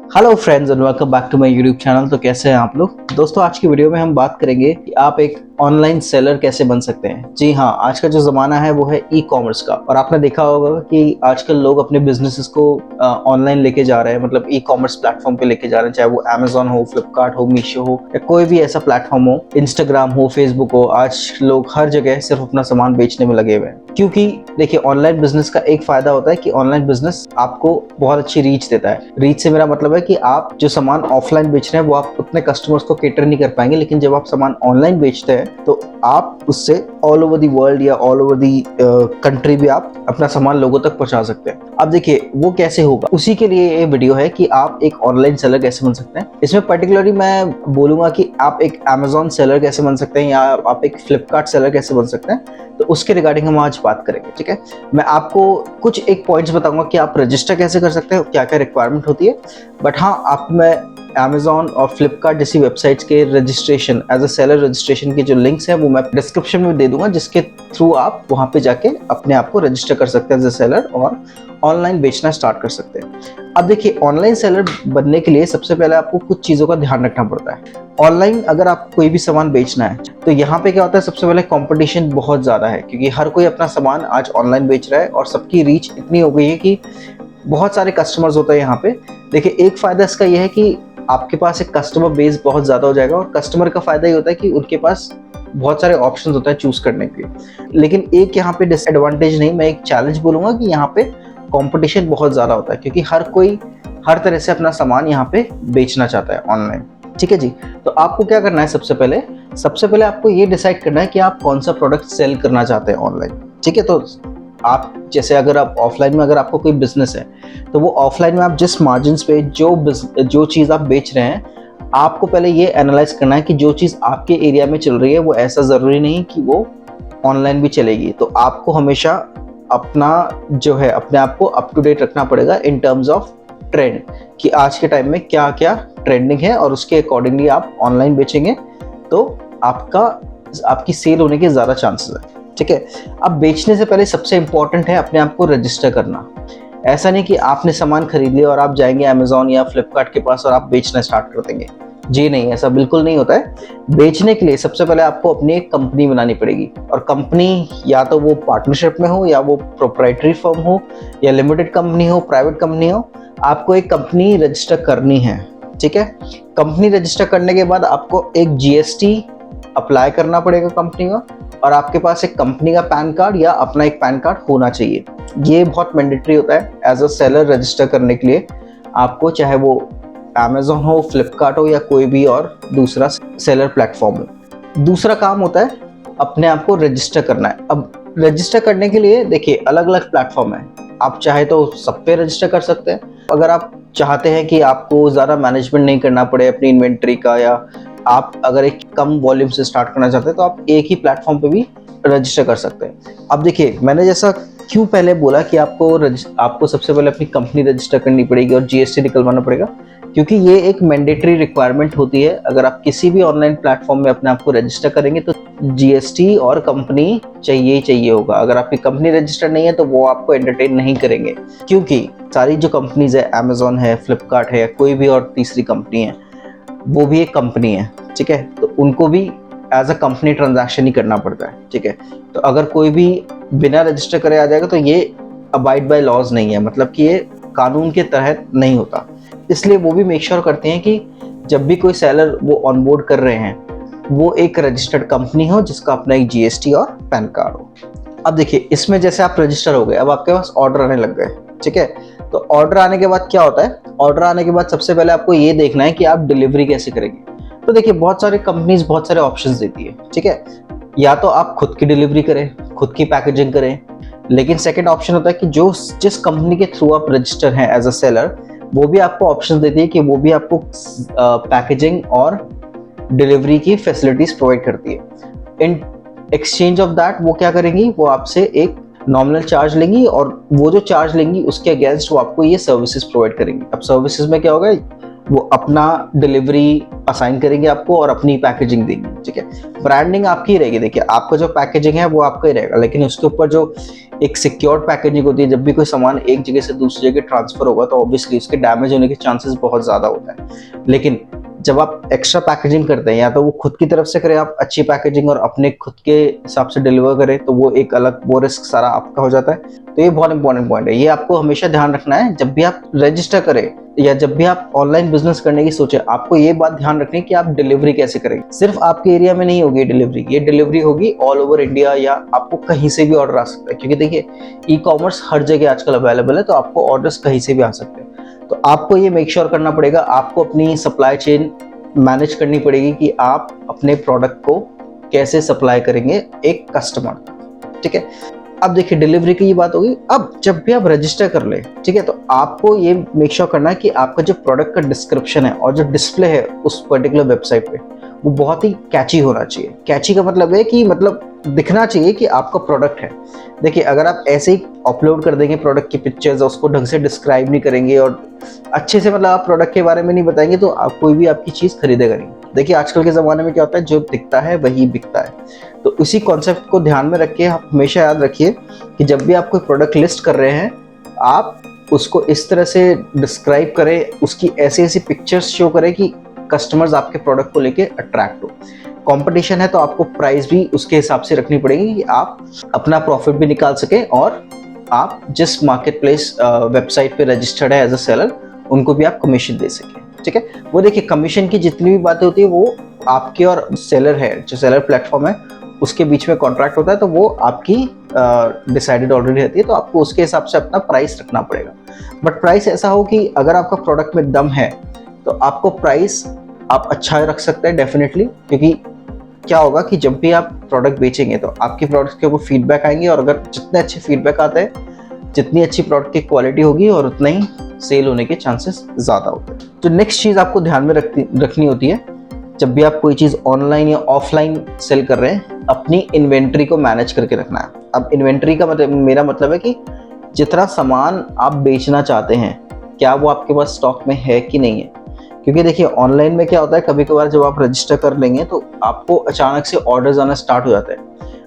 Hello friends and welcome back to my YouTube channel. तो कैसे हैं आप लोग दोस्तों? आज की वीडियो में हम बात करेंगे कि आप एक ऑनलाइन सेलर कैसे बन सकते हैं। जी हाँ, आज का जो ज़माना है वो है ई कॉमर्स का, और आपने देखा होगा कि आजकल लोग अपने बिजनेसेस को ऑनलाइन लेके जा रहे हैं, मतलब ई कॉमर्स प्लेटफॉर्म पे लेके जा रहे हैं, चाहे वो अमेजोन हो, फ्लिपकार्ट हो, मीशो हो या कोई भी ऐसा प्लेटफॉर्म हो, इंस्टाग्राम हो, फेसबुक हो। आज लोग हर जगह सिर्फ अपना सामान बेचने में लगे हुए हैं, क्योंकि देखिए ऑनलाइन बिजनेस का एक फायदा होता है कि ऑनलाइन बिजनेस आपको बहुत अच्छी रीच देता है। रीच से मेरा मतलब है कि आप जो सामान ऑफलाइन बेच रहे हैं वो आप उतने कस्टमर्स को केटर नहीं कर पाएंगे, लेकिन जब आप सामान ऑनलाइन बेचते हैं तो आप उससे ऑल ओवर दी वर्ल्ड या ऑल ओवर दी कंट्री भी आप अपना सामान लोगों तक पहुंचा सकते हैं। अब देखिए वो कैसे होगा, उसी के लिए ये वीडियो है कि आप एक ऑनलाइन सेलर कैसे बन सकते हैं। इसमें पर्टिकुलरली मैं बोलूंगा कि आप एक अमेजोन सेलर कैसे बन सकते हैं या आप एक फ्लिपकार्ट सेलर कैसे बन सकते हैं, तो उसके रिगार्डिंग हम आज बात करेंगे। ठीक है, मैं आपको कुछ एक पॉइंट्स बताऊंगा कि आप रजिस्टर कैसे कर सकते हैं, क्या क्या रिक्वायरमेंट होती है। बट हाँ, आप मैं अमेजोन और फ्लिपकार्ट जैसी वेबसाइट्स के registration as a seller registration के जो लिंक्स हैं वो मैं डिस्क्रिप्शन में दे दूंगा, जिसके थ्रू आप वहां पे जाके अपने आप को रजिस्टर कर सकते हैं एज अ सेलर और ऑनलाइन बेचना स्टार्ट कर सकते हैं। अब देखिए ऑनलाइन सेलर बनने के लिए सबसे पहले आपको कुछ चीज़ों का ध्यान रखना पड़ता है। ऑनलाइन अगर आपको कोई भी सामान बेचना है तो यहाँ पे क्या होता है, सबसे पहले कंपटीशन बहुत ज़्यादा है, क्योंकि हर कोई अपना सामान आज ऑनलाइन बेच रहा है और सबकी रीच इतनी हो गई है कि बहुत सारे कस्टमर्स होते हैं यहाँ पे। देखिए एक फ़ायदा इसका यह है कि आपके पास एक कस्टमर बेस बहुत ज़्यादा हो जाएगा, और कस्टमर का फ़ायदा ये होता है कि उनके पास बहुत सारे ऑप्शंस होते हैं चूज़ करने के लिए। लेकिन एक यहाँ पे डिसएडवांटेज नहीं, मैं एक चैलेंज बोलूँगा कि यहाँ पे कंपटीशन बहुत ज़्यादा होता है, क्योंकि हर कोई हर तरह से अपना सामान यहाँ पे बेचना चाहता है ऑनलाइन। ठीक है जी, तो आपको क्या करना है, सबसे पहले आपको ये डिसाइड करना है कि आप कौन सा प्रोडक्ट सेल करना चाहते हैं ऑनलाइन। ठीक है, तो आप जैसे अगर आप ऑफलाइन में अगर आपको कोई बिजनेस है तो वो ऑफलाइन में आप जिस मार्जिन पे जो चीज़ आप बेच रहे हैं, आपको पहले ये एनालाइज करना है कि जो चीज़ आपके एरिया में चल रही है वो ऐसा ज़रूरी नहीं कि वो ऑनलाइन भी चलेगी। तो आपको हमेशा अपना जो है अपने आप को अप टू डेट रखना पड़ेगा इन टर्म्स ऑफ ट्रेंड, कि आज के टाइम में क्या क्या ट्रेंडिंग है, और उसके अकॉर्डिंगली आप ऑनलाइन बेचेंगे तो आपकी सेल होने के ज़्यादा चांसेस है। ठीक है, अब बेचने से पहले सबसे इंपॉर्टेंट है अपने आप को रजिस्टर करना। ऐसा नहीं कि आपने सामान खरीद लिया और आप जाएंगे अमेजोन या फ्लिपकार्ट के पास और आप बेचना स्टार्ट कर देंगे। जी नहीं, ऐसा बिल्कुल नहीं होता है। बेचने के लिए सबसे पहले आपको अपनी एक कंपनी बनानी पड़ेगी, और कंपनी या तो वो पार्टनरशिप में हो, या वो प्रोप्राइटरी फर्म हो, या लिमिटेड कंपनी हो, प्राइवेट कंपनी हो, आपको एक कंपनी रजिस्टर करनी है। ठीक है, कंपनी रजिस्टर करने के बाद आपको एक जीएसटी अप्लाई करना पड़ेगा कंपनी का, और आपके पास एक कंपनी का पैन कार्ड या अपना एक पैन कार्ड होना चाहिए। ये बहुत मैंडेटरी होता है एज अ सेलर रजिस्टर करने के लिए आपको, चाहे वो अमेजोन हो, फ्लिपकार्ट हो या कोई भी और दूसरा सेलर प्लेटफॉर्म हो। दूसरा काम होता है अपने आप को रजिस्टर करना है। अब रजिस्टर करने के लिए देखिए अलग अलग प्लेटफॉर्म है, आप चाहे तो सब पे रजिस्टर कर सकते हैं। अगर आप चाहते हैं कि आपको ज़्यादा मैनेजमेंट नहीं करना पड़े अपनी इन्वेंट्री का, या आप अगर एक कम वॉल्यूम से स्टार्ट करना चाहते हैं, तो आप एक ही प्लेटफॉर्म पे भी रजिस्टर कर सकते हैं। अब देखिए मैंने जैसा क्यों पहले बोला कि आपको सबसे पहले अपनी कंपनी रजिस्टर करनी पड़ेगी और जीएसटी निकलवाना पड़ेगा, क्योंकि ये एक मैंडेटरी रिक्वायरमेंट होती है। अगर आप किसी भी ऑनलाइन प्लेटफॉर्म में अपने आप को रजिस्टर करेंगे तो जीएसटी और कंपनी चाहिए ही चाहिए होगा। अगर आपकी कंपनी रजिस्टर नहीं है तो वो आपको एंटरटेन नहीं करेंगे, क्योंकि सारी जो कंपनीज है, अमेजोन है, फ्लिपकार्ट है, कोई भी और तीसरी कंपनी है, वो भी एक कंपनी है। ठीक है, तो उनको भी एज अ कंपनी ट्रांजैक्शन ही करना पड़ता है। ठीक है, तो अगर कोई भी बिना रजिस्टर करे आ जाएगा तो ये अबाइड बाय लॉज नहीं है, मतलब कि ये कानून के तहत नहीं होता। इसलिए वो भी मेक श्योर करते हैं कि जब भी कोई सेलर वो ऑनबोर्ड कर रहे हैं वो एक रजिस्टर्ड कंपनी हो जिसका अपना एक जीएसटी और पैन कार्ड हो। अब देखिए इसमें जैसे आप रजिस्टर हो गए, अब आपके पास ऑर्डर आने लग गए। ठीक है, तो ऑर्डर आने के बाद क्या होता है, ऑर्डर आने के बाद सबसे पहले आपको ये देखना है कि आप डिलीवरी कैसे करेंगे। तो देखिए बहुत सारे कंपनीज बहुत सारे ऑप्शंस देती है। ठीक है, या तो आप खुद की डिलीवरी करें, खुद की पैकेजिंग करें, लेकिन सेकंड ऑप्शन होता है कि जिस कंपनी के थ्रू आप रजिस्टर हैं एज अ सेलर, वो भी आपको ऑप्शन देती है कि वो भी आपको पैकेजिंग और डिलीवरी की फैसिलिटीज प्रोवाइड करती है। इन एक्सचेंज ऑफ दैट वो क्या करेंगी, वो आपसे एक नॉमिनल चार्ज लेंगी, और वो जो चार्ज लेंगी उसके अगेंस्ट वो आपको ये सर्विसेज प्रोवाइड करेंगी। अब सर्विसेज में क्या होगा, वो अपना डिलीवरी असाइन करेंगे आपको और अपनी पैकेजिंग देंगे। ठीक है, ब्रांडिंग आपकी ही रहेगी। देखिए आपका जो पैकेजिंग है वो आपका ही रहेगा, लेकिन उसके ऊपर जो एक सिक्योर्ड पैकेजिंग होती है। जब भी कोई सामान एक जगह से दूसरी जगह ट्रांसफर होगा तो ऑब्वियसली उसके डैमेज होने के चांसेस बहुत ज़्यादा होता है। लेकिन जब आप एक्स्ट्रा पैकेजिंग करते हैं, या तो वो खुद की तरफ से करें आप अच्छी पैकेजिंग और अपने खुद के हिसाब से डिलीवर करें, तो वो एक अलग वो रिस्क सारा आपका हो जाता है। तो ये बहुत इंपॉर्टेंट पॉइंट है, ये आपको हमेशा ध्यान रखना है जब भी आप रजिस्टर करें या जब भी आप ऑनलाइन बिजनेस करने की सोचें। आपको ये बात ध्यान रखनी है कि आप डिलीवरी कैसे करेंगे। सिर्फ आपके एरिया में नहीं होगी डिलीवरी, ये डिलीवरी होगी ऑल ओवर इंडिया, या आपको कहीं से भी ऑर्डर आ सकता है। क्योंकि देखिए ई कॉमर्स हर जगह आजकल अवेलेबल है, तो आपको ऑर्डर्स कहीं से भी आ सकते हैं। तो आपको ये मेक श्योर करना पड़ेगा, आपको अपनी सप्लाई चेन मैनेज करनी पड़ेगी कि आप अपने प्रोडक्ट को कैसे सप्लाई करेंगे एक कस्टमर। ठीक है, अब देखिए डिलीवरी की ये बात होगी। अब जब भी आप रजिस्टर कर ले, ठीक है, तो आपको ये मेक श्योर करना है कि आपका जो प्रोडक्ट का डिस्क्रिप्शन है और जो डिस्प्ले है उस पर्टिकुलर वेबसाइट पे, वो बहुत ही कैची होना चाहिए। कैची का मतलब है कि मतलब दिखना चाहिए कि आपका प्रोडक्ट है। देखिए अगर आप ऐसे ही अपलोड कर देंगे प्रोडक्ट की पिक्चर्स, उसको ढंग से डिस्क्राइब नहीं करेंगे और अच्छे से मतलब आप प्रोडक्ट के बारे में नहीं बताएंगे, तो आप कोई भी आपकी चीज़ खरीदेगा नहीं। देखिए आजकल के ज़माने में क्या होता है, जो दिखता है वही बिकता है। तो इसी कॉन्सेप्ट को ध्यान में रख के आप हमेशा याद रखिए कि जब भी आप कोई प्रोडक्ट लिस्ट कर रहे हैं, आप उसको इस तरह से डिस्क्राइब करें, उसकी ऐसी ऐसी पिक्चर्स शो करें कि कस्टमर्स आपके प्रोडक्ट को लेके अट्रैक्ट हो। कंपटीशन है तो आपको प्राइस भी उसके हिसाब से रखनी पड़ेगी कि आप अपना प्रॉफिट भी निकाल सकें और आप जिस मार्केट प्लेस वेबसाइट पे रजिस्टर्ड है एज अ सेलर, उनको भी आप कमीशन दे सकें। ठीक है, वो देखिए कमीशन की जितनी भी बातें होती है वो आपके और सेलर है, जो सेलर प्लेटफॉर्म है उसके बीच में कॉन्ट्रैक्ट होता है, तो वो आपकी डिसाइडेड ऑलरेडी रहती है। तो आपको उसके हिसाब से अपना प्राइस रखना पड़ेगा। बट प्राइस ऐसा हो कि अगर आपका प्रोडक्ट में दम है तो आपको प्राइस आप अच्छा रख सकते हैं डेफिनेटली। क्योंकि क्या होगा कि जब भी आप प्रोडक्ट बेचेंगे तो आपके प्रोडक्ट के ऊपर फीडबैक आएंगे, और अगर जितने अच्छे फीडबैक आते हैं, जितनी अच्छी प्रोडक्ट की क्वालिटी होगी, और उतना ही सेल होने के चांसेस ज़्यादा होते हैं। तो नेक्स्ट चीज़ आपको ध्यान में रखनी होती है जब भी आप कोई चीज़ ऑनलाइन या ऑफलाइन सेल कर रहे हैं, अपनी इन्वेंट्री को मैनेज करके रखना है। अब इन्वेंट्री का मतलब मेरा मतलब है कि जितना सामान आप बेचना चाहते हैं, क्या वो आपके पास स्टॉक में है कि नहीं है। क्योंकि देखिए ऑनलाइन में क्या होता है, कभी कभार जब आप रजिस्टर कर लेंगे तो आपको अचानक से ऑर्डर्स आना स्टार्ट हो जाते हैं।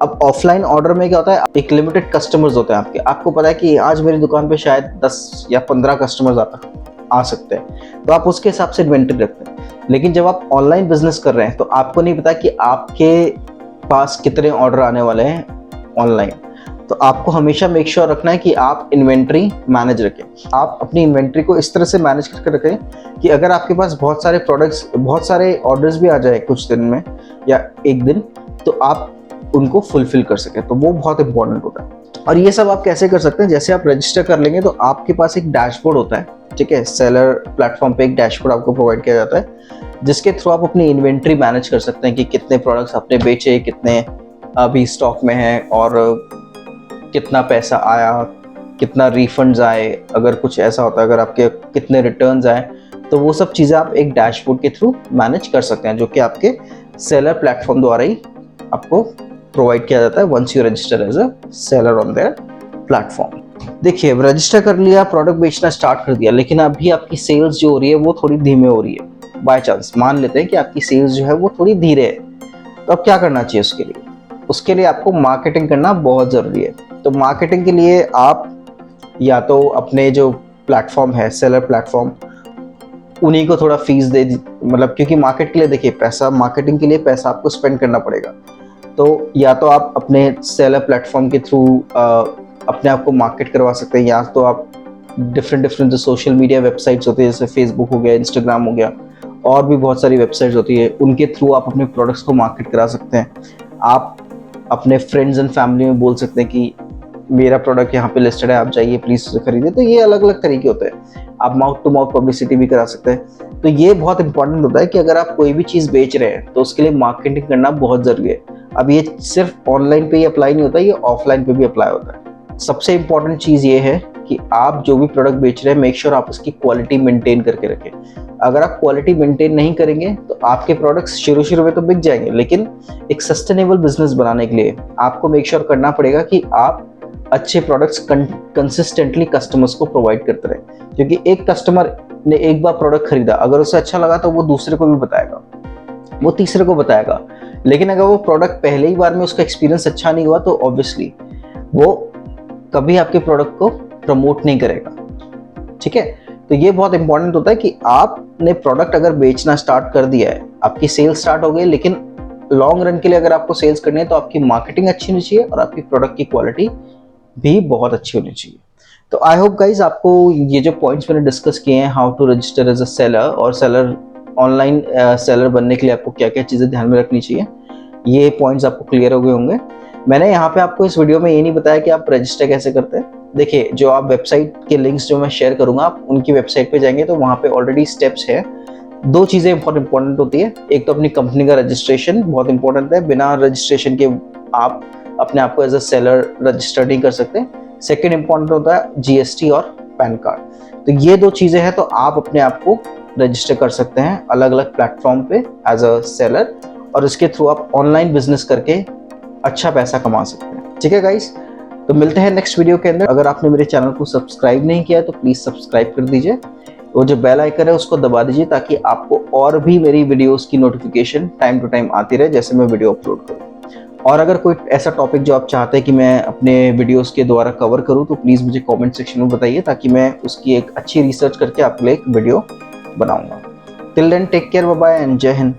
अब ऑफलाइन ऑर्डर में क्या होता है, एक लिमिटेड कस्टमर्स होते हैं आपके, आपको पता है कि आज मेरी दुकान पे शायद 10 या 15 कस्टमर्स आ सकते हैं, तो आप उसके हिसाब से इन्वेंट्री रखते हैं। लेकिन जब आप ऑनलाइन बिजनेस कर रहे हैं तो आपको नहीं पता कि आपके पास कितने ऑर्डर आने वाले हैं ऑनलाइन। तो आपको हमेशा मेक श्योर रखना है कि आप इन्वेंट्री मैनेज रखें। आप अपनी इन्वेंट्री को इस तरह से मैनेज करके रखें कि अगर आपके पास बहुत सारे प्रोडक्ट्स, बहुत सारे ऑर्डर्स भी आ जाए कुछ दिन में या एक दिन, तो आप उनको फुलफिल कर सकें। तो वो बहुत इंपॉर्टेंट होता है। और ये सब आप कैसे कर सकते हैं, जैसे आप रजिस्टर कर लेंगे तो आपके पास एक डैशबोर्ड होता है। ठीक है, सेलर प्लेटफॉर्म पे एक डैशबोर्ड आपको प्रोवाइड किया जाता है, जिसके थ्रू आप अपनी इन्वेंट्री मैनेज कर सकते हैं कि कितने प्रोडक्ट्स आपने बेचे, कितने अभी स्टॉक में हैं, और कितना पैसा आया, कितना रिफंड्स आए, अगर कुछ ऐसा होता है, अगर आपके कितने रिटर्न्स आए, तो वो सब चीज़ें आप एक डैशबोर्ड के थ्रू मैनेज कर सकते हैं, जो कि आपके सेलर प्लेटफॉर्म द्वारा ही आपको प्रोवाइड किया जाता है once you register as a seller on their platform. देखिए अब रजिस्टर कर लिया, प्रोडक्ट बेचना स्टार्ट कर दिया, लेकिन अभी आपकी सेल्स जो हो रही है वो थोड़ी धीमे हो रही है। बाय चांस मान लेते हैं कि आपकी सेल्स जो है वो थोड़ी धीरे है, तो अब क्या करना चाहिए उसके लिए? उसके लिए आपको मार्केटिंग करना बहुत ज़रूरी है। तो मार्केटिंग के लिए आप या तो अपने जो प्लेटफॉर्म है सेलर प्लेटफॉर्म, उन्हीं को थोड़ा फीस दे, मतलब क्योंकि मार्केट के लिए देखिए पैसा, मार्केटिंग के लिए पैसा आपको स्पेंड करना पड़ेगा। तो या तो आप अपने सेलर प्लेटफॉर्म के थ्रू अपने आप को मार्केट करवा सकते हैं, या तो आप डिफरेंट जो सोशल मीडिया वेबसाइट्स होती है, जैसे फेसबुक हो गया, इंस्टाग्राम हो गया, और भी बहुत सारी वेबसाइट्स होती है, उनके थ्रू आप अपने प्रोडक्ट्स को मार्केट करा सकते हैं। आप अपने फ्रेंड्स एंड फैमिली में बोल सकते हैं कि मेरा प्रोडक्ट यहाँ पे लिस्टेड है, आप जाइए प्लीज़ खरीदिए। तो ये अलग अलग तरीके होते हैं। आप माउथ टू माउथ पब्लिसिटी भी करा सकते हैं। तो ये बहुत इंपॉर्टेंट होता है कि अगर आप कोई भी चीज़ बेच रहे हैं तो उसके लिए मार्केटिंग करना बहुत ज़रूरी है। अब ये सिर्फ ऑनलाइन पे ही अप्लाई नहीं होता, ये ऑफलाइन पे भी अप्लाई होता है। सबसे इंपॉर्टेंट चीज़ ये है कि आप जो भी प्रोडक्ट बेच रहे हैं, मेक श्योर आप उसकी क्वालिटी मेंटेन करके रखें। अगर आप क्वालिटी मेंटेन नहीं करेंगे तो आपके प्रोडक्ट्स शुरू में तो बिक जाएंगे, लेकिन एक सस्टेनेबल बिजनेस बनाने के लिए आपको मेक श्योर करना पड़ेगा कि आप अच्छे प्रोडक्ट्स कंसिस्टेंटली कस्टमर्स को प्रोवाइड करते रहें। क्योंकि एक कस्टमर ने एक बार प्रोडक्ट खरीदा, अगर उसे अच्छा लगा तो वो दूसरे को भी बताएगा, वो तीसरे को बताएगा। लेकिन अगर वो प्रोडक्ट पहले ही बार में उसका एक्सपीरियंस अच्छा नहीं हुआ तो ऑब्वियसली वो कभी आपके प्रोडक्ट को प्रमोट नहीं करेगा। ठीक है, तो ये बहुत इंपॉर्टेंट होता है कि आपने प्रोडक्ट अगर बेचना स्टार्ट कर दिया है, आपकी सेल्स स्टार्ट हो गई, लेकिन लॉन्ग रन के लिए अगर आपको सेल्स करनी है तो आपकी मार्केटिंग अच्छी होनी चाहिए और आपकी प्रोडक्ट की क्वालिटी भी बहुत अच्छी होनी चाहिए। तो आई होप गाइज आपको ये जो पॉइंट्स मैंने डिस्कस किए हैं, how to register as a seller और सेलर ऑनलाइन सेलर बनने के लिए आपको क्या क्या चीज़ें ध्यान में रखनी चाहिए, ये पॉइंट्स आपको क्लियर हो गए होंगे। मैंने यहाँ पे आपको इस वीडियो में ये नहीं बताया कि आप रजिस्टर कैसे करते हैं। देखिए, जो आप वेबसाइट के लिंक्स जो मैं शेयर करूंगा, आप उनकी वेबसाइट पे जाएंगे तो वहाँ पे ऑलरेडी स्टेप्स है। दो चीज़ें बहुत इंपॉर्टेंट होती है, एक तो अपनी कंपनी का रजिस्ट्रेशन बहुत इंपॉर्टेंट है, बिना रजिस्ट्रेशन के आप अपने आप को एज अ सेलर रजिस्टर नहीं कर सकते। सेकेंड इंपॉर्टेंट होता है जीएसटी और पैन कार्ड। तो ये दो चीज़ें हैं, तो आप अपने आप को रजिस्टर कर सकते हैं अलग अलग प्लेटफॉर्म पे एज अ सेलर, और इसके थ्रू आप ऑनलाइन बिजनेस करके अच्छा पैसा कमा सकते हैं। ठीक है गाइस, तो मिलते हैं नेक्स्ट वीडियो के अंदर। अगर आपने मेरे चैनल को सब्सक्राइब नहीं किया है तो प्लीज़ सब्सक्राइब कर दीजिए, वो जो बेल आइकन है उसको दबा दीजिए ताकि आपको और भी मेरी वीडियोस की नोटिफिकेशन टाइम टू टाइम आती रहे जैसे मैं वीडियो अपलोड करूँ। और अगर कोई ऐसा टॉपिक जो आप चाहते हैं कि मैं अपने वीडियोस के द्वारा कवर करूं तो प्लीज़ मुझे कमेंट सेक्शन में बताइए, ताकि मैं उसकी एक अच्छी रिसर्च करके आपके लिए एक वीडियो बनाऊंगा। Till then take care, bye bye and जय हिंद।